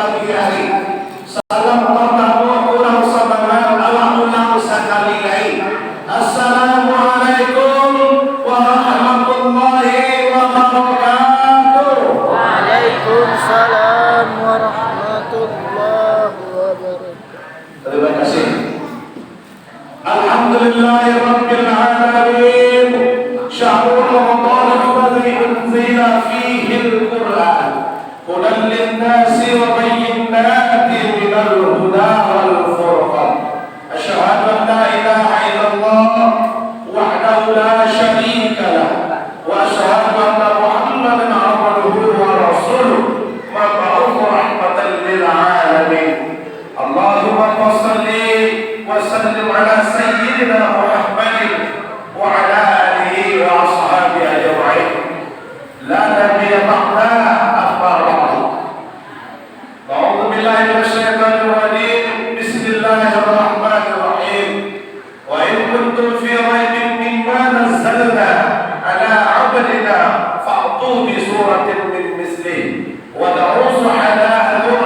pagi hari. Salam pertama ulang sabangan awak ulang sekali lagi. Assalamualaikum warahmatullahi wabarakatuh. Waalaikumsalam warahmatullahi wabarakatuh. Terima kasih. Alhamdulillahirabbil alamin. Syahrul Ramadan alladzi unzila fihi al-Qur'an hudan lin-nasi wa bayyinatin minal huda wal furqan. Asyhadu an la ilaha illallah wahdahu la syarika lah wa asyhadu anna Muhammadan abduhu wa rasuluh mab'uts rahmatan lil alamin. Allahumma shalli wa sallim ala sayyidina Muhammadin wa ala alihi wa ashabihi ajma'in. La nabiyya ba'da amma ba'du. A'udzu billahi minasyaitonir rajim. Bismillahirrahmanirrahim. Wa in kuntum fi raibin mimma nazzalna ala 'abdina fa'tu bi suratin min mislihi wa da'u shuhada'akum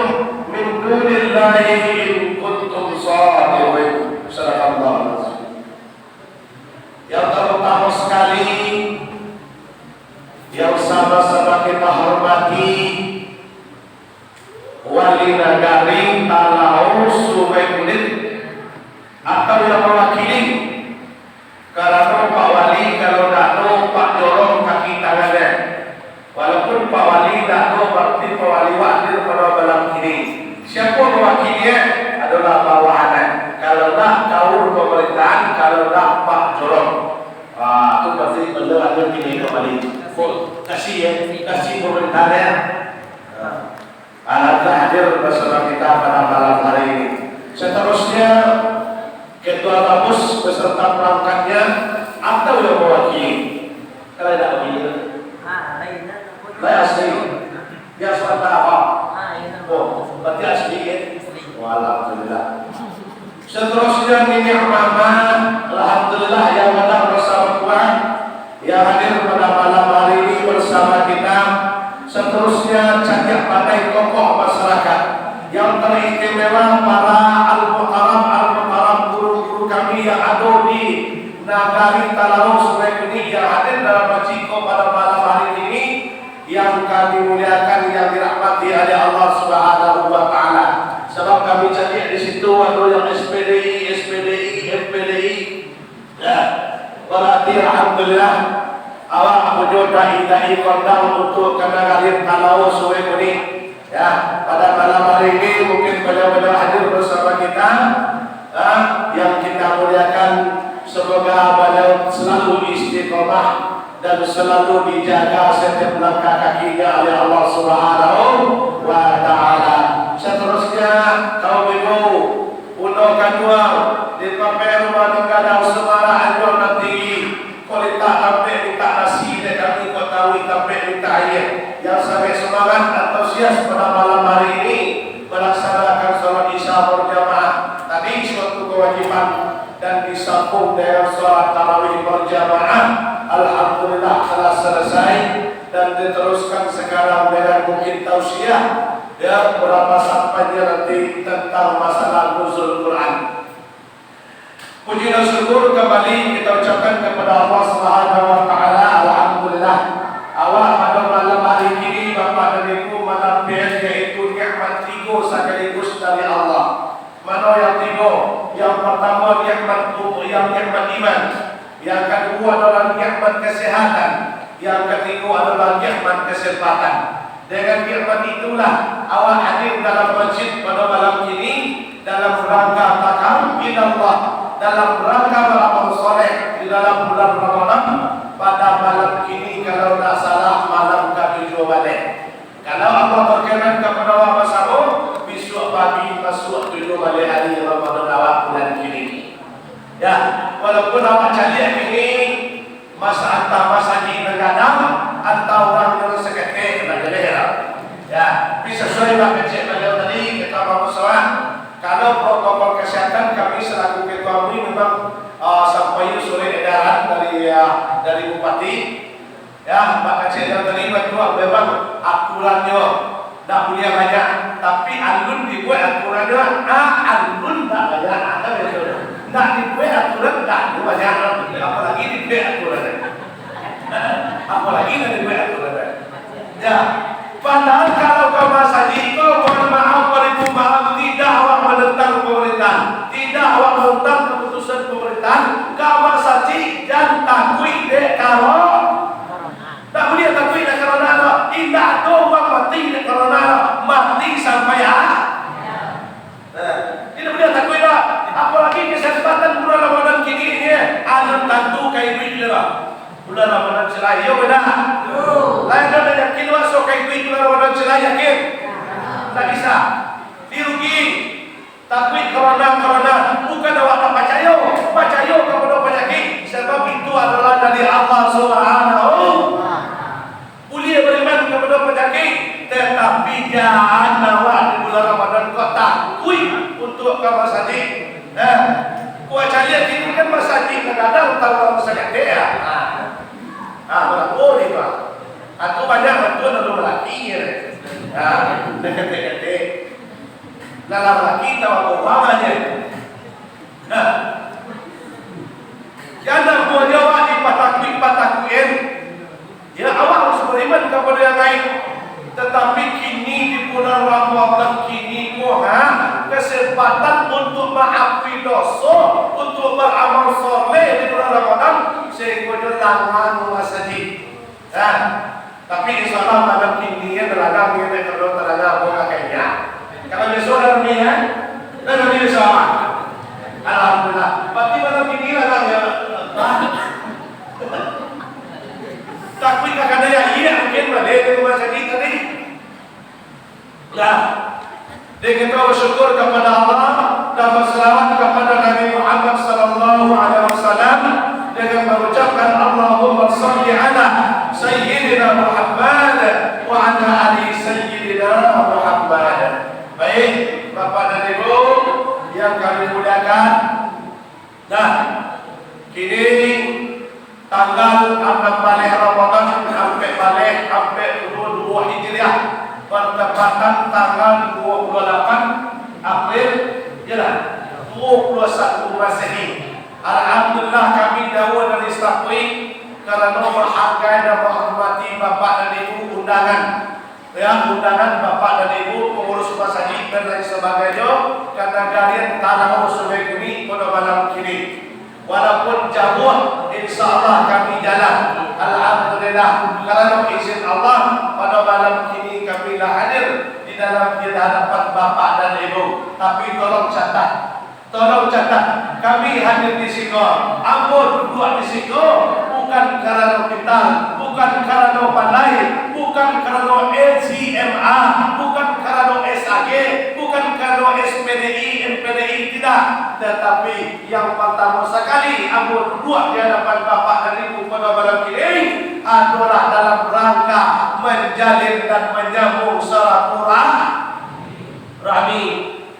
min dunillahi in kuntum shadiqin. Sadaqallahu. Yang terutama sekali, yang sama-sama kita hormati, wali nagari Talau Sungai Kulit atau yang mewakili, karena Pak Wali kalau dano Pak dorong kaki tangannya, walaupun Pak Wali dano berarti Pak Wali wakil pada malam ini. Siapa mewakilinya adalah bawahannya. Kalau tak kaur pemerintahan, kalau tak Pak dorong. Itu pasti benar ada kini kembali. Kasih ya, kasih pemerintahannya. Alhamdulillah hadir bersama kita pada malam hari ini. Seterusnya Ketua Kampus beserta perangkatnya atau yang mewakili. Kalau tidak begini, saya asli. Dia suara apa? Oh, berarti asli ya. Alhamdulillah. Seterusnya ini Mama, alhamdulillah yang datang bersama Tuhan, yang hadir pada malam hari ini bersama kita. Seterusnya cacat pandai tokoh masyarakat yang teristimewa, para al-muhtaram guru-guru kami yang ada di Nagari Talau Sungai Kuning yang hadir dalam Baciko pada malam hari ini, yang kami muliakan, yang dirahmati oleh Allah Subhanahu wa taala. Sebab kami cacat di situ ada yang SPDI, MPDI. Ya, berarti alhamdulillah awak wujud dai kondang untuk Nagari Talau Sungai Kuning. Ya, pada malam hari ini mungkin beliau-beliau hadir bersama kita, yang kita muliakan. Semoga beliau selalu istiqomah dan selalu dijaga setiap langkah kakinya oleh Allah Subhanahu wa taala. Seterusnya kaum ibu, uno kedua di paper rumah negara Semara Anjur nanti kualitas sampai minta nasi dan kami ketahui sampai minta air. Yang sampai semangat antusias pada malam hari ini melaksanakan sholat isya berjamaah. Tadi suatu kewajiban dan disambung dengan sholat tarawih berjamaah. Alhamdulillah telah selesai dan diteruskan sekarang dengan mungkin tausiah. Ya, berapa sampainya nanti tentang masalah nuzul Quran. Puji dan syukur kembali kita ucapkan kepada Allah Subhanahu wa taala. Alhamdulillah. Awak pada malam hari ini Bapak dan Ibu menampilkan yaitu nikmat tiga sekaligus dari Allah. Mana yang tiga? Yang pertama nikmat iman. Yang kedua adalah nikmat kesehatan. Yang ketiga adalah nikmat kesempatan. Dengan nikmat itulah awak hadir dalam masjid pada malam ini dalam rangka takarrub ila Allah, dalam rangka beramal soleh di dalam bulan Ramadan. Pada malam ini kalau tak salah malam ke-7 balik. Kalau Allah berkenan kepada awak bersama, besok pagi masuk 7 balik hari Ramadan awak bulan ini. Ya, walaupun awak cari ini masa antara masa di begadang atau orang yang seketik nak jelera. Ya, bisa sesuai dengan kecil beliau tadi kita mau soal. Kalau protokol kesehatan kami selaku ketua MUI memang sampai sore edaran dari bupati. Ya, Pak Kecil yang tadi berdua memang aturannya dah punya banyak, tapi alun dibuat aturannya, alun tak banyak, ada betul. Nak dibuat aturan tak banyak, apalagi dibuat aturan. Apalagi nak dibuat aturan. Ya, padahal kalau kau masjid kau mohon maaf beribu maaf tidak awak menentang pemerintah, tidak awak menentang keputusan pemerintah, kau masjid dan takui dek kalau tak boleh takui dek corona, tidak ada orang mati dek corona, mati sampai tidak boleh takui dah. Apalagi kesempatan bulan Ramadan kini ni, ada tentu kain duit lah. Bulan Ramadan celai, yo benar. Lain dah yakin masuk kain duit bulan Ramadan celai yakin? Tak bisa. Dirugi. Takut corona bukan awak tak percaya kepada penyakit. Sebab itu adalah dari Allah Subhanahu. Boleh beriman kepada penyakit, tetapi jangan awak di bulan Ramadan kau takut untuk ke masjid. Kuaca lihat ini kan masjid kadang-kadang tahu masjid dia. Boleh pak. Atau banyak bantuan ada lelaki ya. Dekat-dekat. Dalam lelaki tahu apa umpamanya. Jangan buat jawab di patakuin. Ya awak harus beriman kepada yang lain. Tetapi kini di bulan Ramadan kini kesempatan untuk maafkan dosa, untuk beramal soleh di bulan Ramadan sehingga tangan masjid. Tapi insyaallah malam kini ya terlalu kita kalau terlalu buka kayaknya. Kalau besok dalam ni dalam ni insyaallah. Alhamdulillah. Berarti malam kini lah ya. Tapi kadang-kadang iya mungkin balik ke masjid tadi. Dia kita bersyukur kepada Allah dan berselawat kepada Nabi Muhammad sallallahu alaihi wasallam dengan mengucapkan Allahumma shalli ala sayyidina Muhammad wa ala ali sayyidina Muhammad. Baik, Bapak dan Ibu yang kami muliakan. Nah, kini tanggal 6 balik Ramadan sampai 22 Hijriah. Bertepatan tanggal 28 April jalan 21 Masehi. Alhamdulillah kami jauh dari Stafwi karena menghargai dan menghormati Bapak dan Ibu undangan. Ya, undangan Bapak dan Ibu pengurus masjid dan lain sebagainya karena kalian tanah usul ini pada malam kini. Walaupun jauh, insyaAllah kami jalan. Alhamdulillah, karena izin Allah pada malam kini kami dah hadir di dalam hadapan Bapak dan Ibu. Tapi tolong catat, kami hadir di sini, ambo duduk di sini bukan karena hospital, bukan karena pandai, bukan karena LCMA, bukan karena SAG, bukan karena SPDI, MPDI, tidak. Tetapi yang pertama sekali ambo duduk di hadapan Bapak dan Ibu pada malam ini adalah dalam rangka menjalin dan menyambung silaturahmi.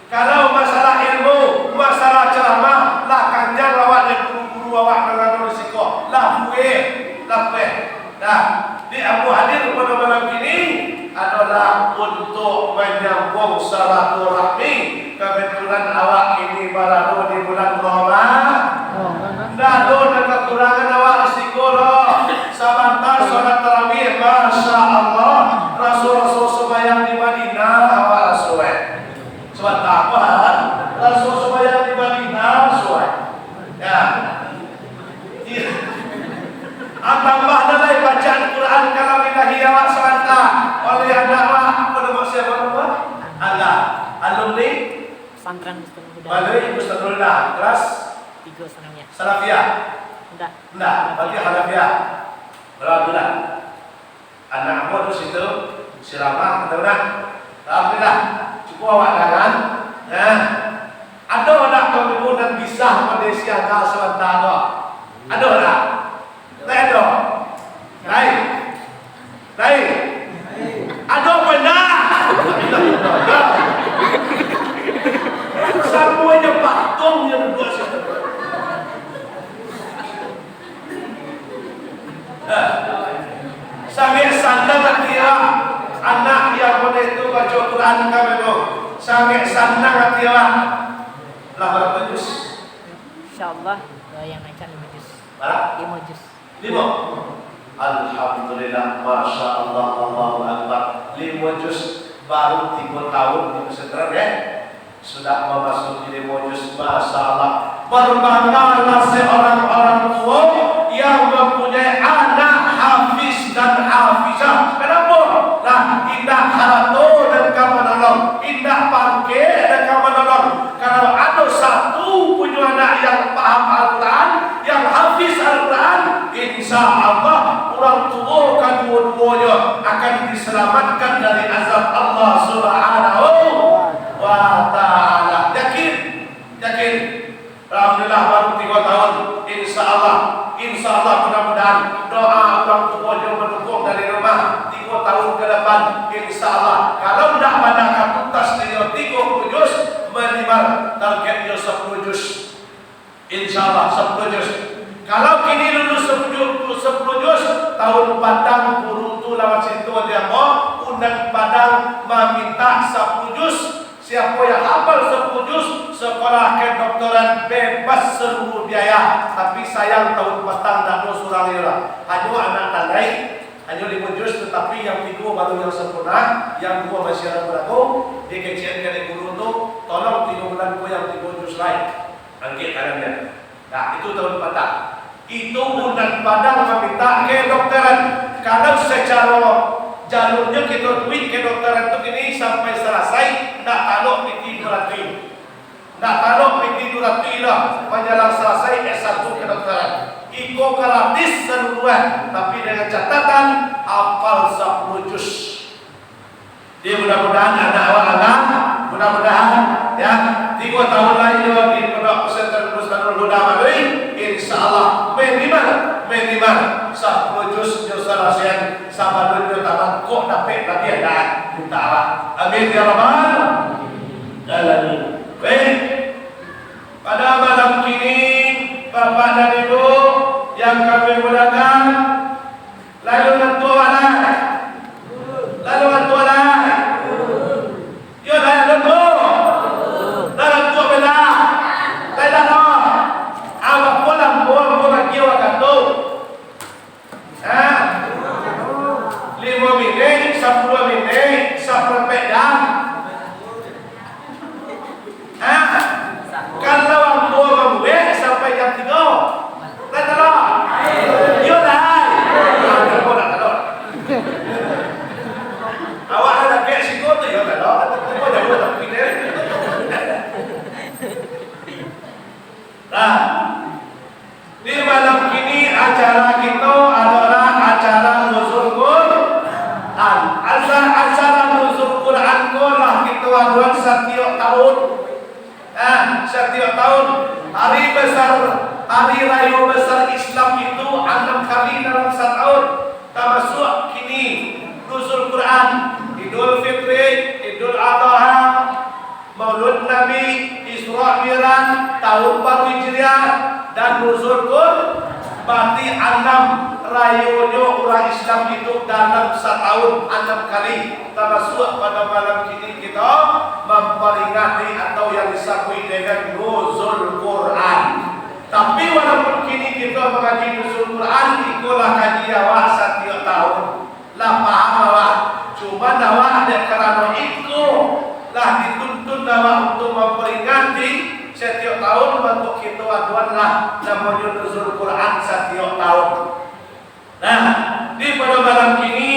Kalau masalah ilmu, masalah ceramah, lah kanjang awak dan guru-guru awak dengan risiko, lah buih. Nah, di Abu hadir pada malam ini adalah untuk menyambung silaturahmi. Kebetulan awak ini baru di bulan Ramadan. Dah ada kekurangan awak risiko loh. Sebentar solat tarawih, masya Allah. Rasul sembahyang di Madinah awak rasul. Sebentar apa? Rasul sembahyang di Madinah rasul. Ya. Tambah lagi bacaan Quran kalam ilahi awak sebentar. Oleh anak awak pada masa berapa? Alumni Pesantren Ustaz Huda. Balik Ustaz Huda kelas 3 senangnya. Salafiyah. Enggak. Berarti Halafiyah. Alhamdulillah. Anak aku di situ siramah, betul-betul. Alhamdulillah. Cukup awak jangan. Ada tak kamu dan bisa pada siaga sebentar tu? Ada tak? Tak ada. Baik. Ada benar. Semuanya patung yang buat situ. Sambil sandal dia anak yang pada itu itu. Sangat senang hati lah. Lah berapa juz? Insyaallah yang naikkan 5 juz. Berapa? 5 juz. 5. Alhamdulillah, masya Allah, Allahu Akbar. 5 juz baru 3 tahun di pesantren ya. Sudah memasuki 5 juz, masya Allah. Berbanggalah seorang-orang tua yang mempunyai anak hafiz dan hafizah. Kenapa? Nah, indah harato dan kamanolong, indah pangke dan kamanolong. Kalau ada satu punya anak yang paham Al-Quran, yang hafiz Al-Quran, insya Allah orang tua kedua-duanya akan diselamatkan dari azab Allah Subhanahu wa Ta'ala. Yakin? Yakin? Alhamdulillah baru 3 tahun. Insya Allah mudah-mudahan doa orang tua yang mendukung dari rumah 3 tahun ke depan. Insya Allah kalau tidak pada kaputas dia 30 juz minimal targetnya 10 juz. Insya Allah 10 juz. Kalau kini lulus 10 juz tahun Padang guru tu lawat situ dia mau undang Padang meminta 10 juz. Siapa yang hafal 10 juz sekolah kedokteran bebas seluruh biaya. Tapi sayang tahun petang dan surang ira. Hanya anak tandai, hanya 5 juz, tetapi yang 3 baru yang sempurna, yang 2 masih ragu-ragu. Dia kecian dari guru tu, tolong 3 bulan yang 3 juz lain. Angkat tangannya. Nah itu tahun petang. Itu undang Padang meminta kedokteran. Kalau secara jalurnya kita duit kedokteran itu ini sampai selesai nak taluk PT Duratui. Nak taluk PT Duratui lah menjelang selesai S1 kedokteran. Iko gratis seluruhan, tapi dengan catatan hafal 10 juz. Dia mudah-mudahan anak-anak, mudah-mudahan ya 3 tahun lagi di Pondok Pesantren Nurul Huda Madui, insyaallah minimal 10 juz selesai sama dunia tamat kok dapat lagi ada ta'ala. Amin ya rabbal alamin. Baik, pada malam kini Bapak dan Ibu yang kami muliakan, lalu tentulah yo lalu dalam tua bela bela no awak pulang kiwa katu 5 menit 10 menit sampai jam. Kalau aku membuat sampai jam 3 lalu yo lah awak ada kayak sikut tu yo lalu aku dah buat pindah. Nah, di malam kini acara kita adalah acara nuzul Quran. Acara nuzul Quran lah kita aduan setiap tahun. Setiap tahun hari raya besar Islam itu 6 kali dalam setahun. Termasuk kini nuzul Quran, Idul Fitri, Idul Adha, Maulud Nabi, Isra Mi'raj, tahun baru Hijriah dan nuzul Quran. Berarti 6 rayanya orang Islam itu dalam setahun 6 kali. Termasuk pada malam kini kita memperingati atau yang disebut dengan nuzul Quran. Tapi walaupun kini kita mengaji nuzul Quran, ikulah kaji awak setiap tahun. Lah paham awak. Cuma awak ada kerana itu lah dituntut awak untuk memperingati setiap tahun untuk kita aduanlah namanya nuzul Quran setiap tahun. Nah, di pada malam ini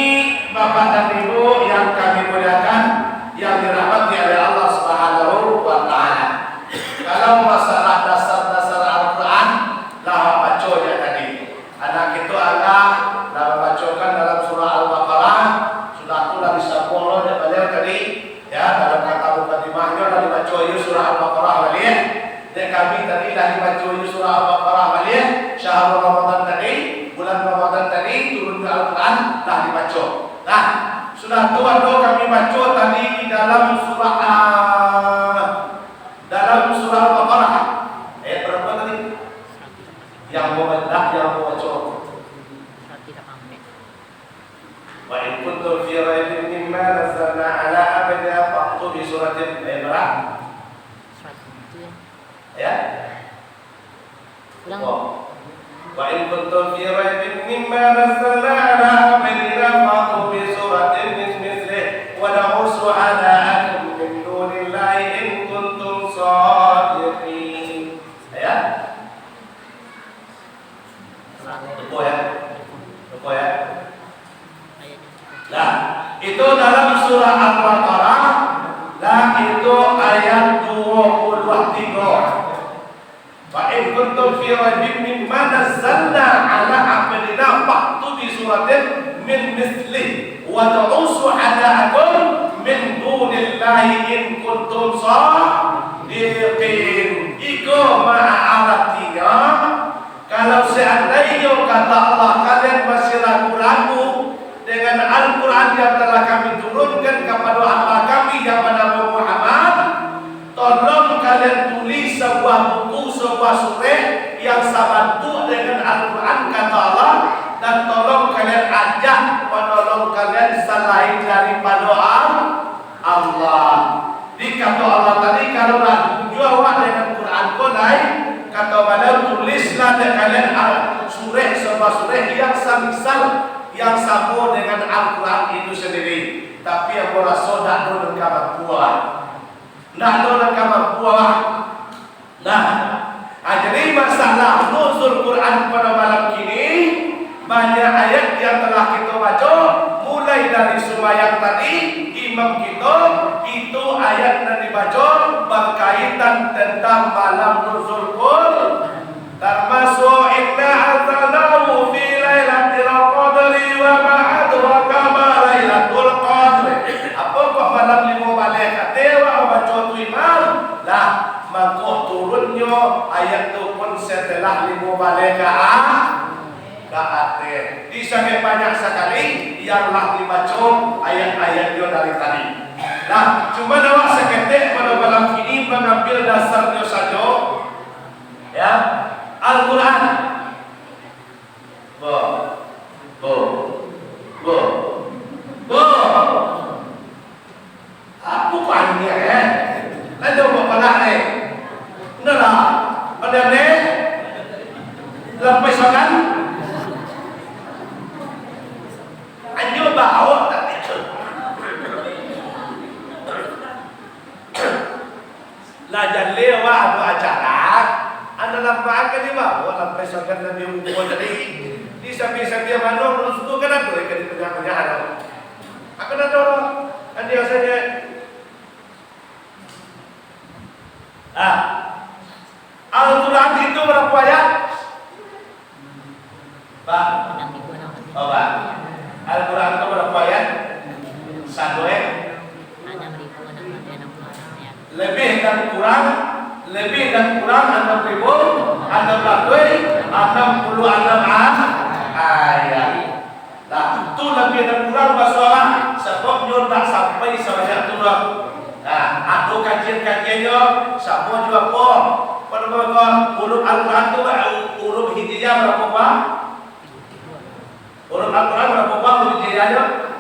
Bapak dan Ibu yang kami muliakan, yang dirahmati oleh Allah Subhanahu wa Ta'ala. Kalau masalah dasar-dasar Al-Quran lah baconya tadi. Anak itu Allah dah bacakan dalam surah Al-Baqarah. Sudah tu dah disambung loh dan balik tadi. Ya, dalam kata mukadimahnya dah dibaca surah Al-Baqarah balik. Dan kami tadi dah dibaca surah Al-Baqarah balik. Syahrul Ramadan tadi, bulan Ramadan tadi turun Al-Quran dah dibaca. Nah, sudah tu kami baca tadi di dalam surah Al-Baqarah. Berapa tadi? Yang membedah, yang membaca. Wa in kuntum fi raibin mimma nazzalna ala abdina fa'tu bi suratin ayat berapa? Surat itu ya. Ya. Ulang. Wa in kuntum fi raibin mimma nazzalna ala abdina fa'tu bi suratin min mithlihi wa da'u shuhada'akum min dunillahi in kuntum shadiqin. Ya. Lupa ya. Lupa ya. Nah, itu dalam surah Al-Baqarah. Nah, itu ayat 23. Fa in kuntum fi raibin mimma nazzalna ala abdina fa'tu bi suratin min mithlihi wa da'u shuhada'akum min dunillahi in kuntum shadiqin. Iko artinya kalau seandainya kata Allah kalian masih ragu-ragu dengan Al-Quran yang telah kami turunkan kepada hamba kami yang bernama Muhammad, tolong kalian tulis sebuah buku, sebuah surah yang sabantu dengan Al-Quran kata Allah, dan tolong kalian ajak penolong kalian selain daripada Allah. Di kata Allah tadi kalau ragu jawab dengan Quran konai, kata beliau tulislah kalian surah sebuah surah yang semisal yang sama dengan Al-Quran itu sendiri, tapi yang merasa tak ada kemampuan. Nah, ada kemampuan. Nah, jadi masalah nuzul Quran pada malam ini banyak ayat yang telah kita baca, mulai dari sembahyang tadi imam kita itu ayat yang dibaca berkaitan tentang malam nuzul Quran, termasuk inna anzalnahu fi lailatul qadri wa ma adraka ma lailatul qadri. Apakah malam 5 malaikat dewa baca tu imam? Lah, maka turunnya ayat itu pun setelah 5 malaikat ke akhir. Di sangat banyak sekali yang telah dibaca ayat-ayatnya dari tadi. Nah, cuma awak seketik pada malam ini mengambil dasarnya saja. Ya, Al-Quran. Aku panggil lalu mau pelak ni. Nara, pada ni lampai sokan. Anjo bawa tak tidur. Lajar lewat ada acara. Anda lampai ke di bawah lampai sokan Nabi Muhammad tadi. Di samping-samping mana terus tu kan ada yang di tengah-tengah. Akan ada orang andi saja. Al-Quran itu berapa ayat? Pak? Oh, Pak. Al-Quran itu berapa ayat? 1 ayat? Lebih dan kurang 6.666 ayat. Nah, itu lebih dan kurang masalah sebabnya tak sampai sebanyak itu. Nah, ada kajian-kajiannya sama juga kok. Pada huruf Al-Quran itu huruf hijriah berapa Pak? Huruf Al-Quran berapa Pak huruf hijriahnya?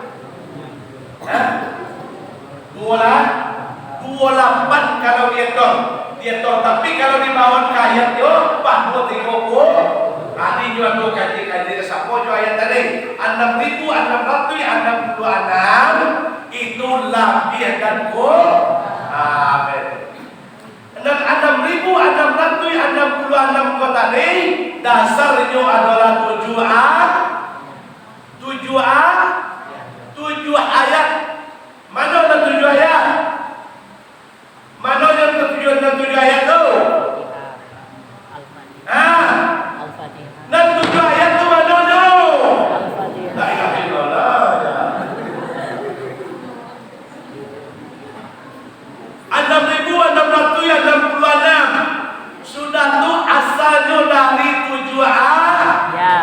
28 kalau dia tapi kalau di bawah ayatnya 40. Ada juga tu kaji-kaji siapa juga ayat tadi 6.666 itu lebih dan dan 6.666 kota ini dasarnya adalah 7 ayat. Mana ada 7 ayat? Mana yang ketujuh dan 7 ayat tu? Dan 7 ayat tu mana tu? La ilaha illallah. 6.666 sudah tu asalnya dari 7 ayat. Ya.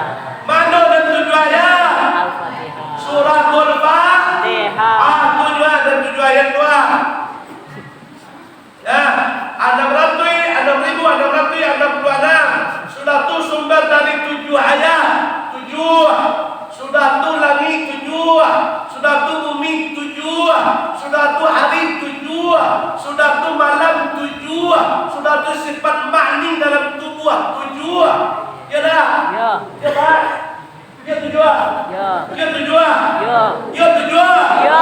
Mana dan 7 ayat? Al-Fatihah. tujuh. Ya dah. Ya. Ya Pak. Ya tujuh. Ya. Ya tujuh. Ya. Ya tujuh. Ya.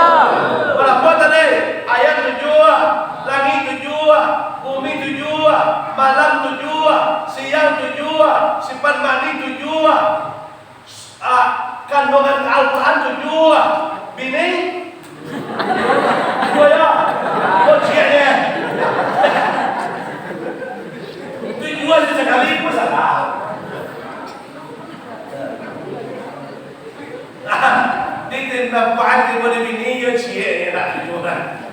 Berapa tadi? Ayat tujuh, langit tujuh, bumi tujuh, malam tujuh, siang tujuh, simpan mandi tujuh, kandungan Al-Quran tujuh, bini tujuh ya, kociknya tujuh sekali pun salah. Ditindak buat di mana bini ya cie nak tujuan.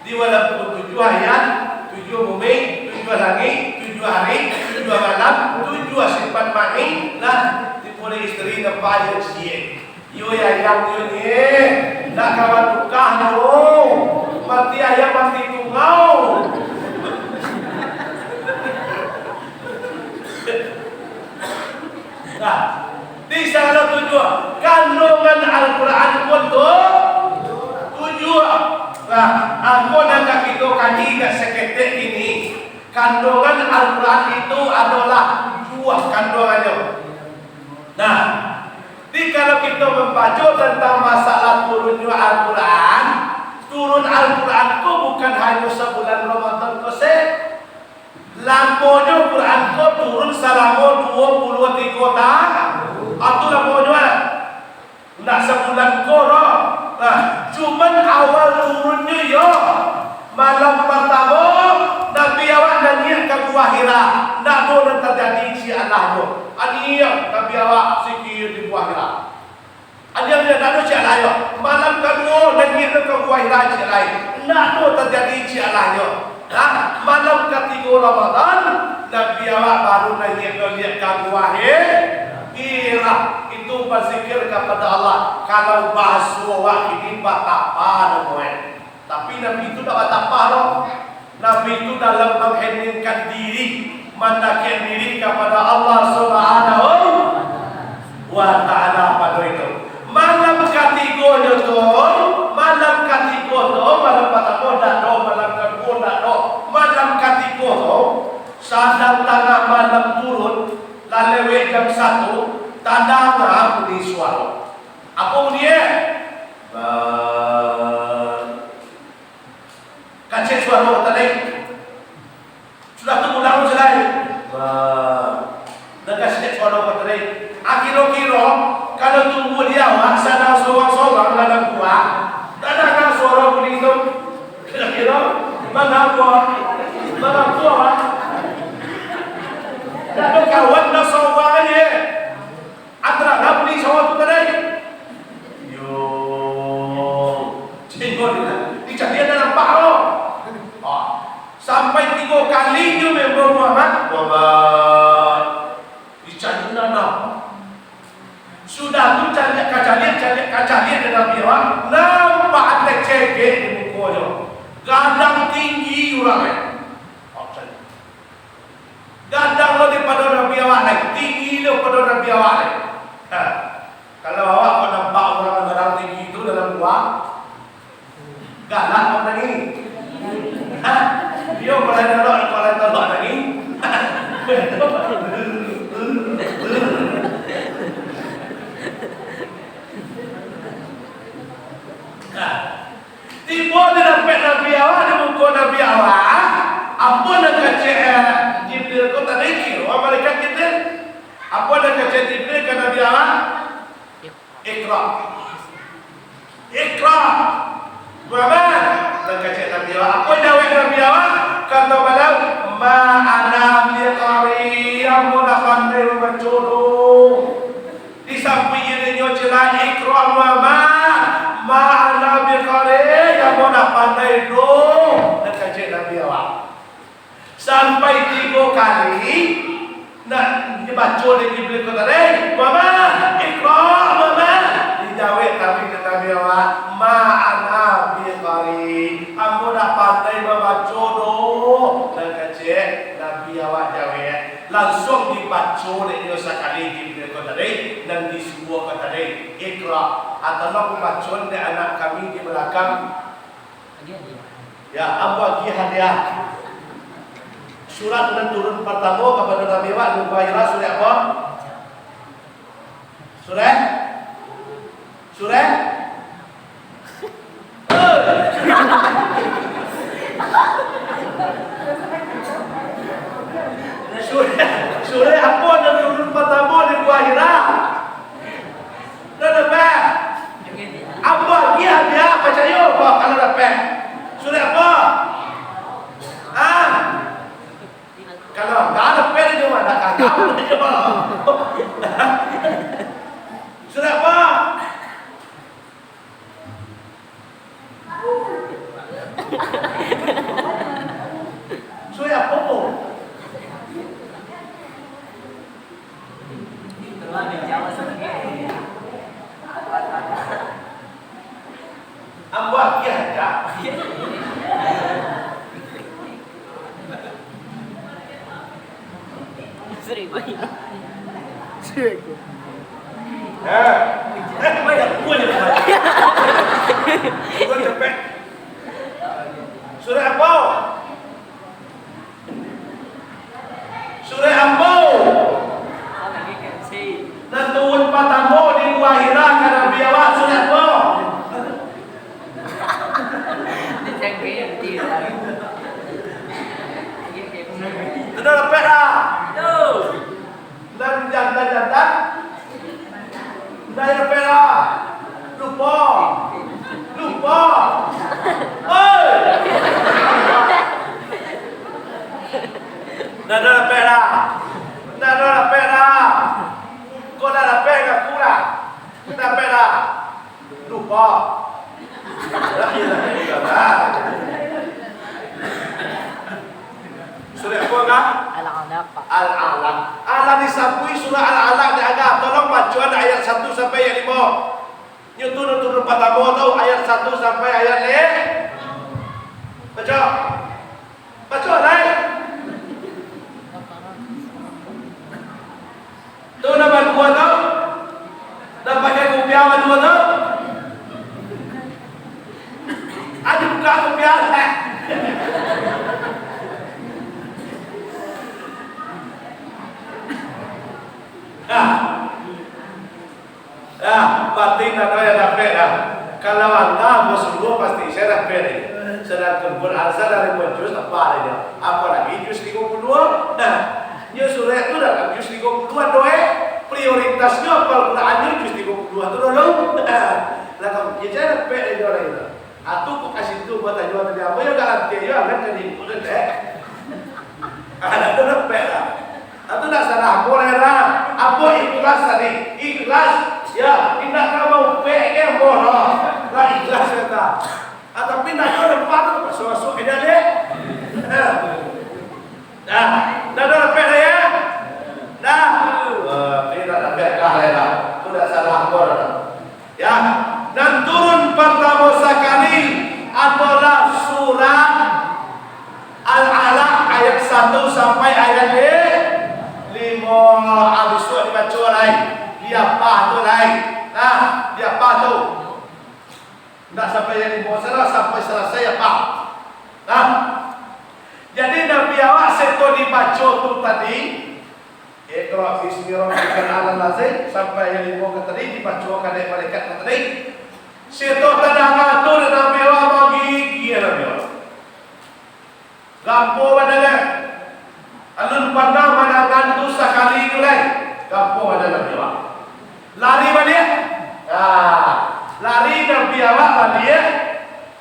Di walaupun tujuh ayat, tujuh bumi, tujuh langit, tujuh hari, tujuh malam, tujuh simpan mani, lah di boleh isteri nampak ya cie. Yo ya yang yo ni, nak kawan tukah no, mati ayam mati tungau. Nah, di sana tujuh kandungan Al-Quran pun tujuh. Nah, aku dan kaki itu kaji kat seketik ini. Kandungan Al-Quran itu adalah tujuh kandungannya. Nah, kalau kita membaca tentang masalah turunnya Al-Quran, turun Al-Quran itu bukan hanya sebulan Ramadan kosek. Lampunya Quran itu turun selama 23 tahun. Itu lampunya. Nak sebulan korok. Nah, cuman awal turunnya ya. Malam pertama Nabi awak nanya ke Gua Hira. Nak turun terjadi si Allahnya. Ani Nabi awak sikit di Gua Hira. Ani yang nak si Allahnya. Malam kedua nanya ke Gua Hira si lain. Nak turun terjadi si Allahnya. Nah, malam ketiga Ramadan Nabi awak baru nanya ke Gua Hira. Itu berzikir kepada Allah. Kalau bahasa awak ini batapa namanya. Tapi Nabi itu tak batapa loh. Nabi itu dalam mengheningkan diri, mendekatkan diri kepada Allah Subhanahu wa Ta'ala pada itu. Malam ketiga itu, malam ketiga itu, malam pertama dah do, malam kedua dah do, malam ketiga itu, saat tengah malam turun, lalu jam 1. Tanda ngah bunyi suara. Apa bunyi? Kacau suara tadi. Sudah tunggu lalu selai. Dekat sikit suara tadi. Kira-kira kalau tunggu dia sana sorang-sorang dalam kuah, tak ada suara bunyi itu. Kira-kira mana kuah? Mana kuah? Tak ada kawan nak sorang aja. Antara nak beli sawah tu tadi. Yo, cengok dia. Dia dah nampak loh. Sampai 3 kali dia member Muhammad. Muhammad. Dicari nana. Sudah tu cari dengan dia. Nampak ada cekek di muka dia. Gadang tinggi orang. Gadang lo daripada Nabi awak lain. Tinggi lo pada Nabi awak lain. Kalau awak kau nampak orang gadang tinggi itu dalam gua, galak orang ini. Dia kalau tolak lagi. Tiba di dapat Nabi awak, di muka Nabi awak. Apa nak kacau Jibril kau tadi kira malaikat Jibril? Apa nak kacau Jibril ke Nabi awak? Iqra. Iqra. Muhammad nak kacau Nabi awak. Apa jawab Nabi awak? Kata beliau, ma ana biqari amuna pandai membaca. Di samping ini celah Iqra Muhammad. Ma ana biqari amuna pandai do. Nak kacau Nabi awak. Sampai 3 kali nak dibaca oleh Jibril kata, Mama, Iqra, Mama. Dijawab tapi Nabi awak, ma ana biqari. Aku dah pandai membaca doh. Dan kecek Nabi awak jawab. Langsung dibaca oleh dia sekali Jibril kata, dan disuruh kata, Iqra. Atau nak membaca oleh anak kami di belakang. Ya, apa lagi hadiah? Surat yang turun pertama kepada Nabi Wa dan Bahira surat apa? Surat? Surat? Surat apa yang turun pertama di Bahira? Dah dapat. Apa dia percaya apa kalau dapat? Surat apa? Kalau tak ada pen itu ada kagak dia sudah apa? Sudah apa? Apa dia ada? Seribu. Banyak punya. Gua cepet. Surah apa? Surah apa? Nantuun patamu di Wahira karena biawa surah apa? Sudah dapat dah. Dan jantan dari pera lupa oi nada pera kau nada pera pura nada pera lupa surah apa enggak? Al-Alaq. Allah disabui surah Al-Alaq dianggap. Tolong baca ayat 1 sampai ayat 5. Turun pertama tahu ayat 1 sampai ayat 5. Baca lai. Tu nama dua tahu. Dan pakai kopiah dua tahu. Ada buka kopiah. Batin ada yang dapat dah. Kalau anda bersungguh pasti saya dapat ni. Sedangkan berasal dari juz apa dia? Apa lagi juz 52? Nah, dia surah itu dalam juz 52 doa. Prioritasnya apa Al-Quran juz 52 tu dulu. Lah kamu dia dapat dia doa itu. Atau kau kasih tu buat ajuan dia. Apa yang garanti dia kan jadi boleh deh. Ada tu dapat lah. Atau tak salah boleh lah. Apa ikhlas tadi? Ikhlas. Ya, tidak kamu pengen bodoh. Lah ikhlas kata. Tapi nak kau lepas tu masuk ke dia. Dah dapat dah ya. Dah. Tidak dapat kah dah. Sudah salah bodoh. Ya, dan turun pertama sekali adalah surah Al-Alaq ayat 1 sampai ayat 5. Habis tu dibaca lagi. Dia apa tu lain. Nah, dia apa tu? Tak sampai yang dibawa sampai selesai apa? Nah, jadi Nabi awak seto dibaca tu tadi. Iqra bismi rabbikal a'la sampai yang dibawa tadi dibaca oleh malaikat tadi. Seto tenang atur Nabi awak bagi Nabi awak. Gampo badale. Alun pandang mana gantu sekali tu lain. Gampo badale Nabi awak. Lari balik, lari dan biawak balik.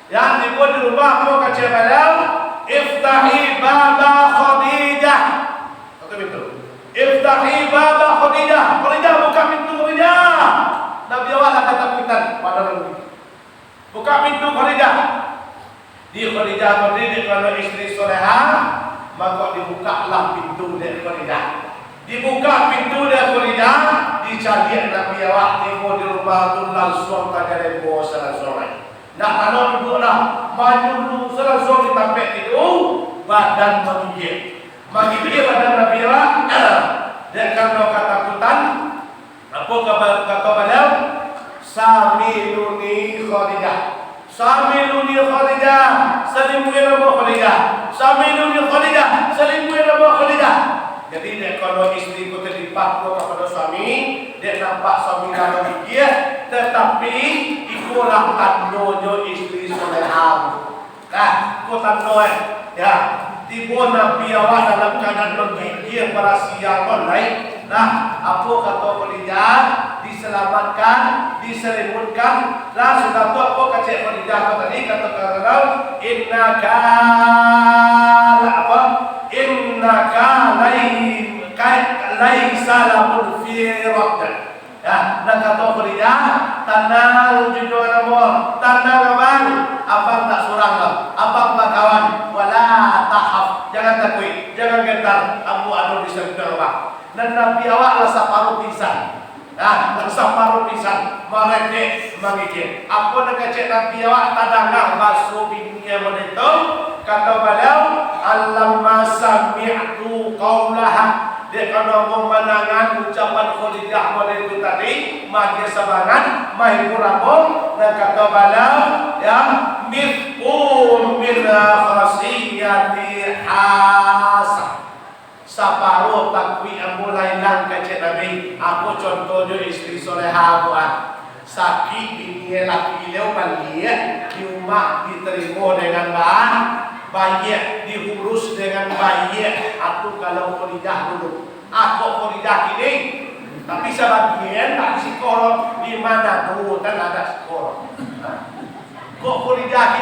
Yang dibuat di rumah mau kaca beliau, iftahi baba Khadijah. Betul betul. Iftahi baba Khadijah. Khadijah buka pintu Khadijah. Nabi awak akan takutan pada Nabi. Buka pintu Khadijah. Di Khadijah berdiri kalau istri soleha, maka dibukalah pintu dari Khadijah. Dibuka pintu dari Khadijah, dicari Nabi awak tengok di rumah tu langsung tak ada bawa salah-salah. Nak kalau ibu dah maju dulu salah-salah ditampek itu badan menggigil. Menggigil badan Nabi awak. Dia kalau ketakutan, apa kata beliau? Samiluni Khadijah. Samiluni Khadijah. Salimui Nabi Khadijah. Samiluni Khadijah. Salimui Nabi berlipat kepada suami, dia nampak suami kalau gigih, tetapi ikulah tandanya istri soleha. Nah, kau tanda ya. Tiba Nabi awak dalam keadaan menggigih para siang online. Nah, apa kata Khadijah? Diselamatkan, diselimutkan. Nah, sudah tu apa kata Khadijah tadi? Kata innaka apa? Innaka laisa lamun fi rabdak. Ya, dan kata Khadijah, tenang jujur nama, tenang abang, abang tak surang lah, abang bakawan, wala tahaf, jangan takut, jangan gentar, amu adu di sebelah abang. Dan Nabi awak lah separuh pisan, nah, separuh pisan, mereka mengikir. Apa nak cek Nabi awak tadangah basuh bininya menentu, kata beliau, alamma sami'tu qawlaha. Dia kalau memenangan ucapan Khadijah pada itu tadi, magia sabangan, mahi kurabung, dan kata bala, ya, mithqul min khasiyati hasa. Separuh takwi yang mulai lang kecil Nabi. Aku contohnya istri soleha buat sakit bini laki dia balik di rumah diterima dengan baik, diurus dengan baik. Aku kalau Khadijah dulu, aku Khadijah ini, tapi sebagian tak sekolah di mana dulu kan ada sekolah. Kok Khadijah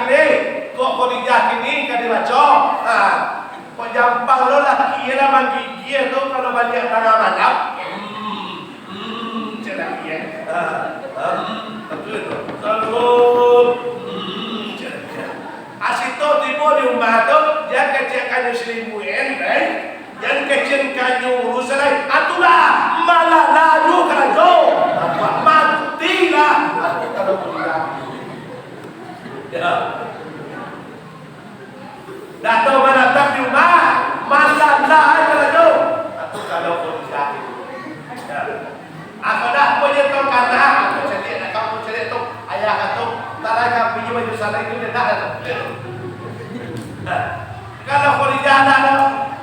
ini kan dibaca. Kok jampang lo laki lah menggigil tu kalau balik tengah malam. Celak ya. Betul tu. Asito tiba di rumah tu, dia kecil kanyu seribuan, yang kecil kanyu urusan lain. Atulah malah lalu kerja, matilah. Kalau tidak, ya. Datang menatap di rumah, malah lalu kerja. Atau kalau tidak, ya. Aku dah punya tu kata, aku cari, kamu cari tu ayah kata. Taraga punya baju sana itu dia tak ada. Kalau Khadijah ada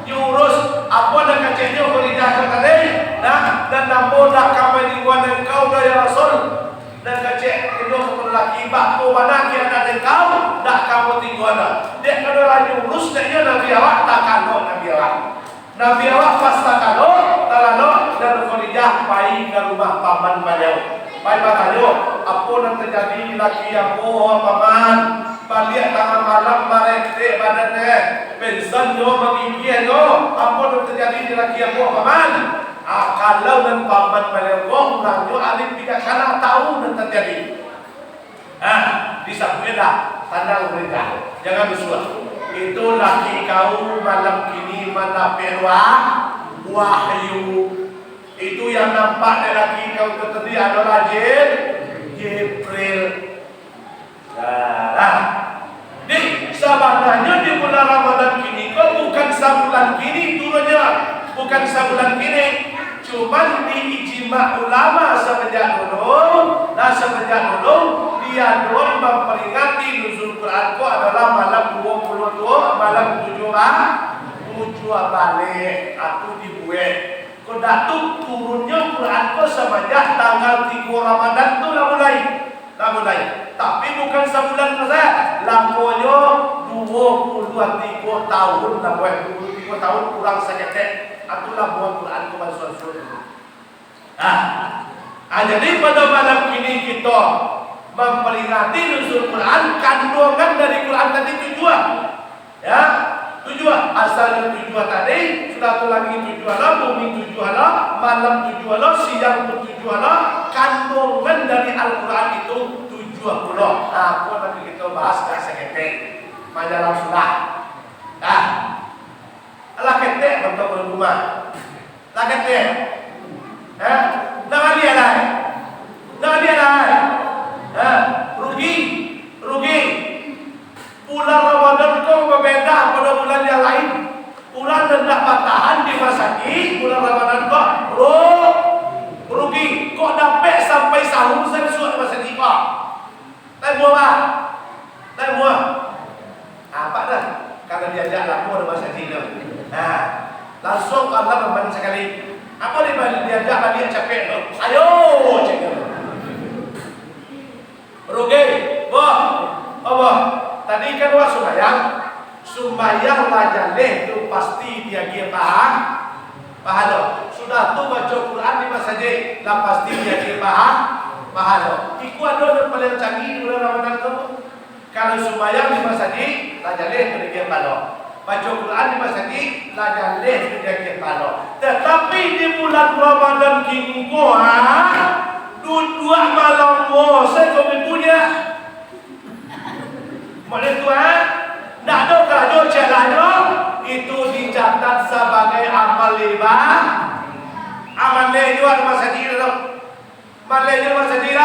diurus apa nak kecilnya Khadijah tadi, dan nampak dah kami di luar engkau dah ya Rasul, dan kecil itu lelaki bakpo mana dia ada engkau dah kamu tinggal dah. Dia kalau lagi urus dia Nabi awak tak kalau Nabi awak. Nabi awak pasti kalau dan Khadijah pergi ke rumah paman beliau. Baik bagaimana? Apa yang terjadi laki yang paman balik tengah malam mereka badannya pensan yo menggigil yo. Apa yang terjadi laki yang paman? Kalau dan paman balik orang yo alim tidak kalah tahu yang terjadi. Disabutlah tanda berita. Jangan bersuah. Itu laki kau malam kini mana wahyu. Itu yang nampak dari laki kau tadi adalah Jibril. Nah, di sebenarnya di bulan Ramadan kini kau bukan sebulan kini turunnya, bukan sebulan kini. Cuma di ijma ulama semenjak dulu dia doang memperingati nuzul Quran ko adalah malam 22 malam 7 balik atau dibuat. Kodak tu turunnya Quran ko semenjak tanggal 3 Ramadan tu lah mulai. Tapi bukan sebulan saja. Lamanya 23 tahun, 23 tahun kurang seketek. Itulah buat Quran ko bansuan-suan. Jadi pada malam ini kita memperingati nuzul Quran, kandungan dari Quran tadi tujuan. Ya. Tujuan asalnya tujuan tadi sudah tu lagi tujuan lah, bumi tujuan lah, malam tujuan lah, siang pun tujuan lah. Kandungan dari Al-Quran itu tujuan pula. Apa nanti kita bahas dah seketek majalah sudah. Alah ketek bentuk rumah. Lah ketek. Nak dia lah. Rugi. Bulan Ramadan kau berbeda pada bulan yang lain. Bulan hendak bertahan di masa ini, bulan Ramadan kau rugi. Kau dapat sampai sahur sesuai masa ini kau. Tak buat. Apa dah? Kalau diajak laku ada masa ini. Langsung Allah membantu sekali. Apa diajak balik capek tu? Ayo cakap. Rugi, boh, apa? Tadi kan wak Sumbayang lajaleh tu pasti dia pahala. Sudah tu baca Quran di masjid, lah pasti dia pahala. Iku ada yang paling canggih bulan Ramadan tu. Kalau sumbayang di masjid, lajaleh tu dia pahala. Baca Quran di masjid, lajaleh tu dia pahala. Tetapi di bulan Ramadan kini dua malam saya kau punya. Mana tu nak ada kerja celana itu dicatat sebagai amal libah. Amal le juga masa diri tu. Malai juga masa diri.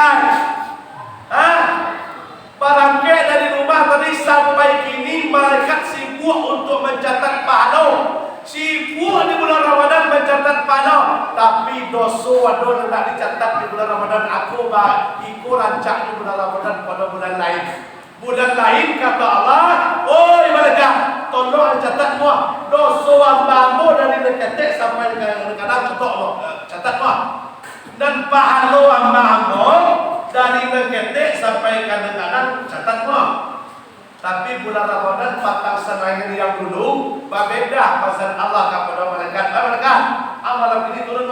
Barangke dari rumah tadi sampai kini malaikat sibuk untuk mencatat pahala. Sibuk di bulan Ramadan mencatat pahala, tapi dosa ada nak dicatat di bulan Ramadan. Aku ikut rancak di bulan Ramadan pada bulan lain. Bulan lain kata Allah, oi malaikat, tolong catat semua dosa hambamu dari dekat sampai kadang catat semua. Dan pahala hambamu dari dekat sampai kadang catat semua. Tapi bulan Ramadan patang senang yang dulu berbeda pasal Allah kepada malaikat. Malaikat, amalan ini turun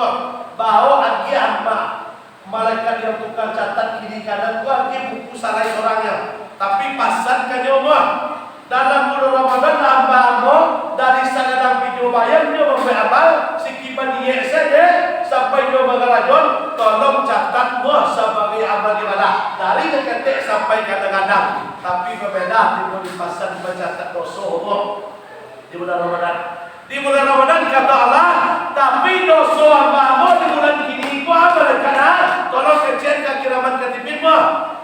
bawa lagi hamba. Malaikat yang tukar catat kiri kanan tu lagi buku salah orangnya. Tapi pasal Allah dalam bulan Ramadan hamba dari sana video bayar dia membuat amal sekiban dia saja sampai dia mengarajun tolong catat sebagai amal ibadah dari dekat sampai kadang-kadang. Tapi berbeda di pasal mencatat dosa di bulan Ramadan. Di bulan Ramadan kata Allah, tapi dosa hamba di bulan ini itu apa dekat tolong kecil kiraman katibin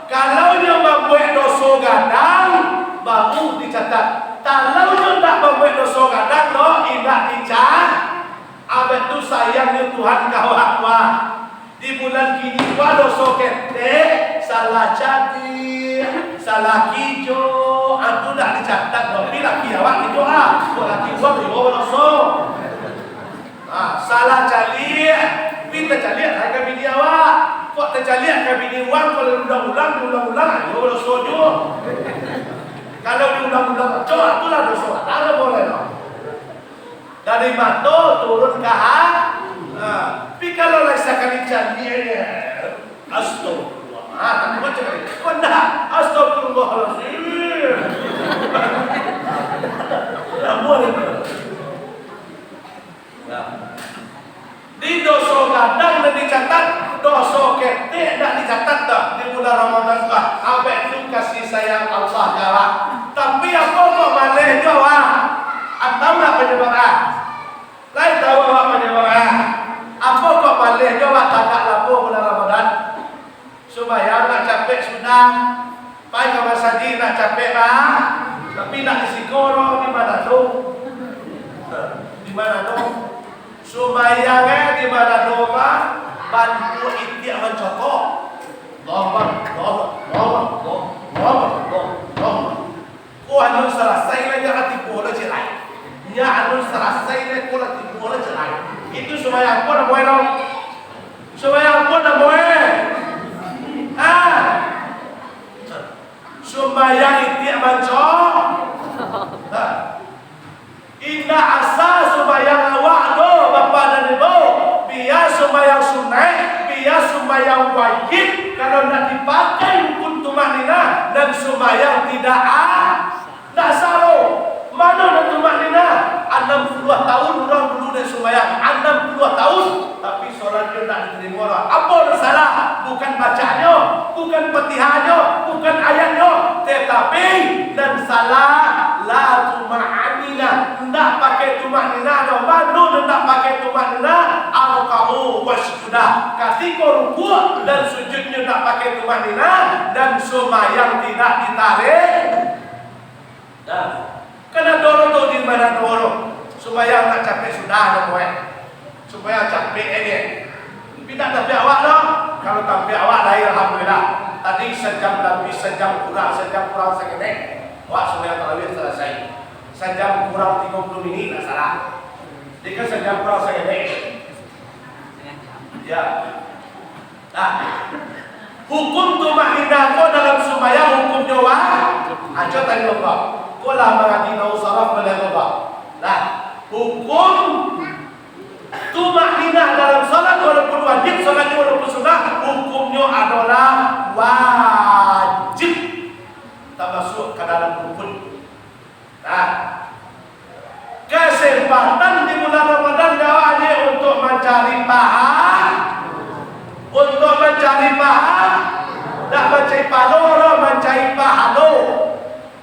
kalau dia membuat dosa gadang baru dicatat. Kalau dia tak membuat dosa gadang tidak dicatat. Abad tu sayangnya Tuhan kawan-kawan. Di bulan kini dosa ketek, salah jadi, salah hijau, itu tak dicatat. Tapi laki awak hijau laki gua hijau dosa. Salah calik, kita calik harga bini awak. Kok tercalik ke bini uang kalau diulang-ulang ayo dosa juga. Kalau diulang-ulang itulah dosa. Ada boleh dari mata turun ke tapi kalau lagi sekali calik astagfirullah. Tak macam ni. Benda astagfirullahalazim. Tak boleh. Di dosa gadang dan dicatat, dosa ketek tak dicatat dah di bulan Ramadan dah. Abang itu kasih sayang Allah jawab. Tapi apa kok malih jawab? Atau nak penyebabkan? Lain tahu apa penyebabkan? Apa kok malih jawab tak lapor bulan Ramadan? Supaya nak capek sudah, pai ke masjid nak capek lah. Tapi nak disikoro di mana tu? Di mana tu? Sumayangnya di mana doa bantu ikhtiar mencotok. Kau anu selesai lagi hati bola cerai. Ya anu selesai lagi kau hati bola cerai. Itu sumayang pun boleh dong. Sumayang pun boleh. Sumayang ikhtiar mencotok. Indah asa sumayang awak bapak dan ibu biar sumayang sunnah, biar sumayang wajib. Kalau nak dipakai hukum tumanina dan sumayang tidak salah. Mana nak tumanina? 60 tahun orang dulu dan sumayang 60 tahun, tapi solatnya tak diterima orang. Apa yang salah? Bukan bacanya, bukan petihannya, bukan ayatnya, tetapi dan salah la tumanina. Tidak pakai tumanina, mana tidak pakai tumanina? Al-qahu wasjudah. Ketika rukuk dan sujudnya tidak pakai tumanina dan sumayang tidak ditarik. Dah. Kena dorong tu di mana dorong supaya nak capek sudah ada supaya capek ini. Tidak tapi awak dong. Kalau tapi awak lahir alhamdulillah. Tadi sejam lebih, sejam kurang segini. Awak supaya tarawih selesai. Sejam kurang 30 minit tak salah. Jika sejam kurang segini. Ya. Nah, hukum tumaninah ko dalam sembahyang hukumnya wajib. Aja tadi lupa. Ko lah mengadina usaraf melewat. Nah, hukum tumaninah dalam salat walaupun wajib, salatnya walaupun sunnah, hukumnya adalah wajib. Termasuk ke dalam rukun. Nah, kesempatan di bulan Ramadan awalnya untuk mencari pahala, nak mencari pahala, mencari pahala.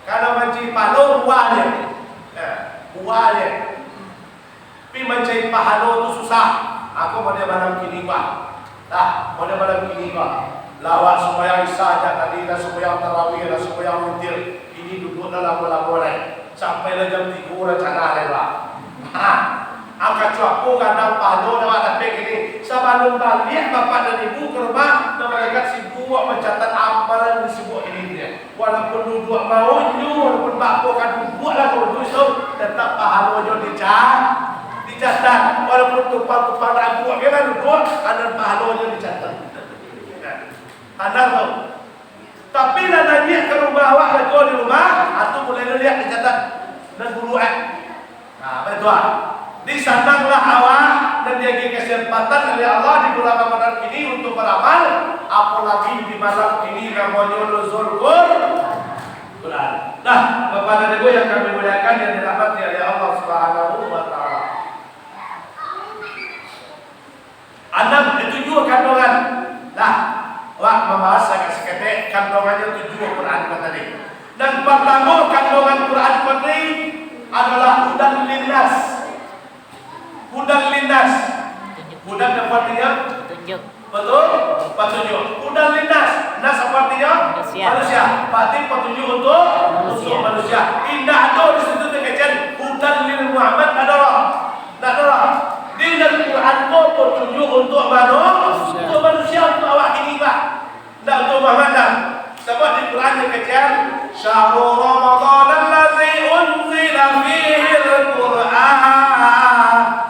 Kalau mencari pahala buahnya, buahnya. Tapi mencari pahala itu susah. Aku pada malam kini pak, pada malam kini pak. Lawak sembahyang isya tadi, dah sembahyang tarawih, dah sembahyang witir. Ini duduk dalam bola-bola. Sampai lah jam 3 orang cakap lebar. Angkat cuaku kadang pahala dah ada begini. Sebelum balik bapak dan ibu ke rumah, mereka sibuk mencatat amalan sibuk ini dia. Walaupun duduk maunya, walaupun bapak kan duduk lah kalau itu tetap pahalanya dicatat. Walaupun tumpang-tumpang lagu, kita duduk ada pahalanya dicatat. Anda tahu. Tapi nak nanya ke rumah awak lagi di rumah, atau boleh lihat dicatat dan guru betul. Disandanglah awak dan dia kesempatan oleh Allah di bulan Ramadan ini untuk beramal, apalagi di malam ini namanya nuzul Quran. Nah, Bapak dan Ibu yang kami muliakan yang dirahmati oleh Allah Subhanahu wa taala. Anak itu juga kandungan. Nah, wah membahas seketik kandungannya 7 Quran tadi. Dan pertama kandungan Quran tadi adalah hudan linnas. Hudan linnas. Hudan artinya Tunjuk. betul? Petunjuk. Hudan linnas. Nas artinya manusia. Berarti petunjuk untuk manusia. Indah ada di situ terkecil hudan lil Muhammad adalah di dalam Quran itu petunjuk untuk manusia untuk awak ini pak. Tidak untuk Muhammad. Sebab di Quran terkecil syahrul Ramadan